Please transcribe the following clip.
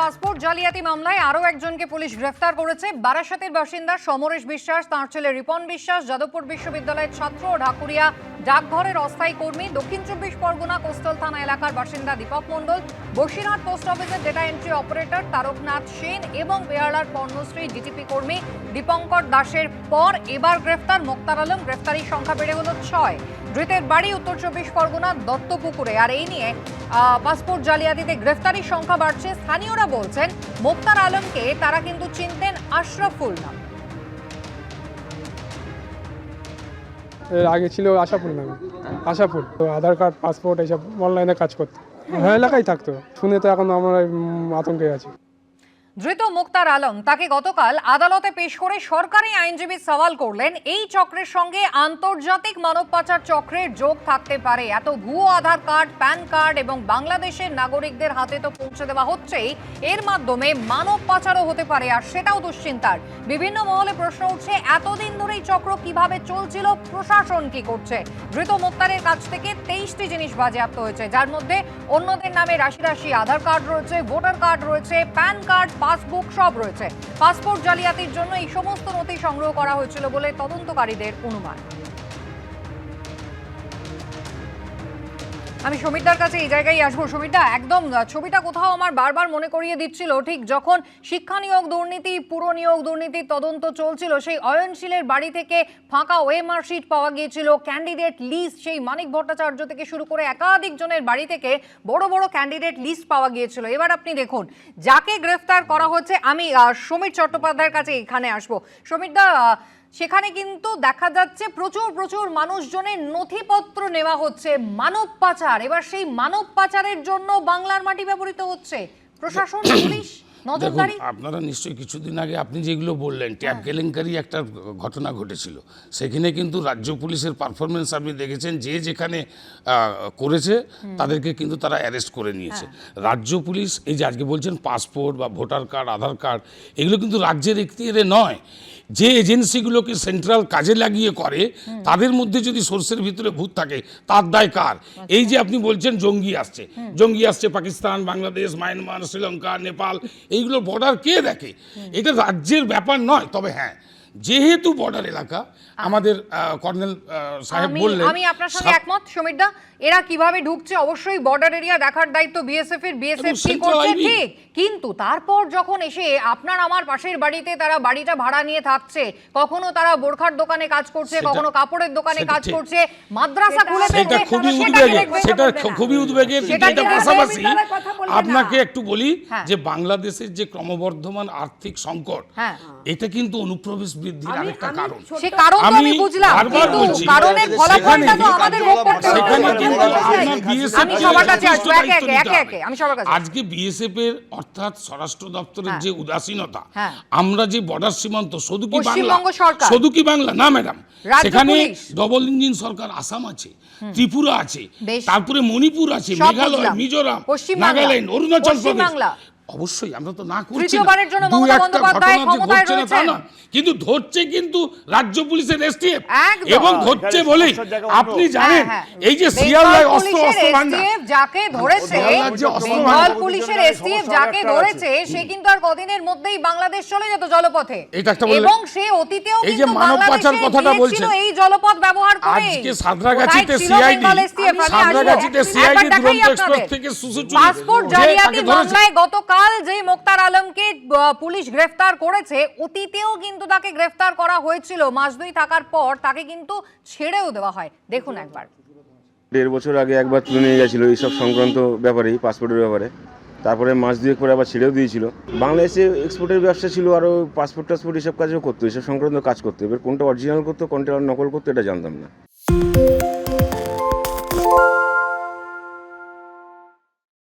Passport জালিয়াতি মামলায় আরও একজনকে পুলিশ গ্রেফতার করেছে। বারাসাতের বাসিন্দা সমরেশ বিশ্বাস, তাঁর ছেলে রিপন বিশ্বাস যাদবপুর বিশ্ববিদ্যালয়ের ছাত্র ও ঢাকুরিয়া ডাকঘরের অস্থায়ী কর্মী, দক্ষিণ 24 পরগনা কোস্টাল থানা এলাকার বাসিন্দা দীপক মণ্ডল, বসিরহাট পোস্ট অফিসের data entry operator Taraknath Sen এবং বেহালার পর্ণশ্রী ডিটিপি কর্মী দীপঙ্কর দাসের পর এবার গ্রেফতার মোক্তার আলম। গ্রেফতারির সংখ্যা বেড়ে হল 6। ধৃতের বাড়ি উত্তর 24 পরগনার দত্তপুকুরে। আর এই নিয়ে পাসপোর্ট জালিয়াতিতে গ্রেফতারির সংখ্যা বাড়ছে। স্থানীয়রা বলছেন মোক্তার আলমকে তারা কিন্তু চিনতেন আশরাফুল নাম। এর আগে ছিল আশাফুল নামে, আশাফুল তো আধার কার্ড পাসপোর্ট এইসব অনলাইনে কাজ করতো, এলাকায় থাকতো। শুনে তো এখন আমরা আতঙ্কে আছি। ধৃত মোক্তার আলম, তাকে গতকাল আদালতে পেশ করে সরকারি আইনজীবী সওয়াল করলেন এই চক্রের সঙ্গে আন্তর্জাতিক মানব পাচার চক্রের যোগ থাকতে পারে। এত ভুয়ো আধার কার্ড, প্যান কার্ড এবং বাংলাদেশের নাগরিকদের হাতে তো পৌঁছে দেওয়া হচ্ছেই, এর মাধ্যমে মানব পাচারও হতে পারে, আর সেটাও দুশ্চিন্তার। বিভিন্ন মহলে প্রশ্ন উঠছে, এতদিন ধরে এই চক্র কিভাবে চলছিল, প্রশাসন কি করছে? ধৃত মোক্তারের কাছ থেকে 23টি জিনিস বাজেয়াপ্ত হয়েছে, যার মধ্যে অন্যদের নামে রাশি আধার কার্ড রয়েছে, ভোটার কার্ড রয়েছে, প্যান কার্ড, পাসবুক সব রয়েছে। পাসপোর্ট জালিয়াতির জন্য এই সমস্ত নথি সংগ্রহ করা হয়েছিল বলে তদন্তকারীদের অনুমান। আমি সমীরদার কাছে এই জায়গায় আসবো। সমীরদা, একদম ছবিটা কোথাও আমার বারবার মনে করিয়ে দিচ্ছিল, ঠিক যখন শিক্ষা নিয়োগ দুর্নীতি, পুর নিয়োগ দুর্নীতির তদন্ত চলছিল, সেই অয়নশীলের বাড়ি থেকে ফাঁকা ওএমআর শিট পাওয়া গিয়েছিল, ক্যান্ডিডেট লিস্ট, সেই মানিক ভট্টাচার্য থেকে শুরু করে একাধিক জনের বাড়ি থেকে বড় বড় ক্যান্ডিডেট লিস্ট পাওয়া গিয়েছিল। এবার আপনি দেখুন যাকে গ্রেফতার করা হচ্ছে। আমি সমীর চট্টোপাধ্যায়ের কাছে এখানে আসবো। সমীরদা, সেখানে কিন্তু দেখা যাচ্ছে প্রচুর মানুষজনের নথিপত্র নেওয়া হচ্ছে, মানব পাচার। এবার সেই মানব পাচারের জন্য বাংলার মাটি ব্যবহৃত হচ্ছে। প্রশাসন, পুলিশ নজরদারি। আপনারা নিশ্চয়ই কিছুদিন আগে আপনি যেগুলো বললেন, ট্যাব কেলেঙ্কারি একটা ঘটনা ঘটেছিল, সেখানে কিন্তু রাজ্য পুলিশের পারফরমেন্স আপনি দেখেছেন। যে যেখানে করেছে তাদেরকে কিন্তু তারা অ্যারেস্ট করে নিয়েছে। রাজ্য পুলিশ এই যে আজকে বলছেন পাসপোর্ট বা ভোটার কার্ড, আধার কার্ড, এগুলো কিন্তু রাজ্যের এখতিয়ারে নয়। যে এজেন্সিগুলোকে সেন্ট্রাল কাজে লাগিয়ে করে, তাদের মধ্যে যদি সোর্সের ভিতরে ভূত থাকে, তার দায় কার? এই যে আপনি বলছেন জঙ্গি আসছে পাকিস্তান, বাংলাদেশ, মায়ানমার, শ্রীলঙ্কা, নেপাল, এইগুলো বর্ডার কে দেখে? এটা রাজ্যের ব্যাপার নয়। তবে হ্যাঁ, যেহেতু বর্ডার এলাকা, আমাদের কর্নেল সাহেব বললেন, আমি আপনার সঙ্গে একমত সমীরদা। এরা কিভাবে ঢুকছে অবশ্যই বর্ডার এরিয়া দেখার দায়িত্ব বিএসএফ এর। বিএসএফ কি করছে ঠিক, কিন্তু তারপর যখন এসে আপনার আমার পাশের বাড়িতে তারা বাড়িটা ভাড়া নিয়ে থাকছে, কখনো তারা বোরখার দোকানে কাজ করছে, কখনো কাপড়ের দোকানে কাজ করছে, মাদ্রাসা খুলে সেটা খুবই উদ্বেগের। এটা পাশাপাশি আপনাকে একটু বলি যে বাংলাদেশের যে ক্রমবর্ধমান আর্থিক সংকট, এটা কিন্তু অনুপ্রবেশ বৃদ্ধির আরেকটা কারণ। সে কারণ তো আমি বুঝলাম, কিন্তু কারণের ফলাফলটা তো আমাদের ভোগ করতে হবে। আজকে বিএসএফ এর অর্থাৎ স্বরাষ্ট্র দপ্তরের যে উদাসীনতা, আমরা যে বর্ডার সীমান্ত, শুধু কি বাংলা না ম্যাডাম, সেখানে ডবল ইঞ্জিন সরকার, আসাম আছে, ত্রিপুরা আছে, তারপরে মণিপুর আছে, মেঘালয়, মিজোরাম, নাগাল্যান্ড, অরুণাচল প্রদেশ। অবশ্যই আমরা তো না করছি না, কিন্তু ধরছে কিন্তু রাজ্য পুলিশের এসটিএফ, এবং ধরছে বলেই আপনি জানেন এই যে শিয়ালদায় অস্ত্র ভান্ডার যাকে ধরেছে, বেঙ্গল পুলিশের এসটিএফ যাকে ধরেছে, সে কিন্তু আর কদিনের মধ্যেই বাংলাদেশ চলে যেত জলপথে, এবং সে অতীতেও এই যে মানব পাচার কথাটা বলছেন, এই জলপথ ব্যবহার করে আজকে সাঁতরাগাছিতে সিআইডি দুরন্ত এক্সপ্রেস থেকে সুসুচুরি পাসপোর্ট জালিয়াতি মামলায় গতকাল যে মোক্তার আলমকে পুলিশ গ্রেফতার করেছে, অতীতেও কিন্তু তাকে গ্রেফতার করা হয়েছিল। মাস 2 থাকার পর তাকে কিন্তু ছেড়েও দেওয়া হয়। দেখুন একবার। 1.5 বছর আগে একবার তুলে নিয়ে গেছিল এইসব সংক্রান্ত ব্যাপারেই, পাসপোর্টের ব্যাপারে। তারপরে মাস 2 পরে আবার ছেড়েও দিয়েছিল। বাংলাদেশে এক্সপোর্টের ব্যবসা ছিল, আরও পাসপোর্ট টাসপোর্ট এসব কাজও করতো, এসব সংক্রান্ত কাজ করতো। এবার কোনটা অরিজিনাল করতো, কোনটা নকল করতো, এটা জানতাম না।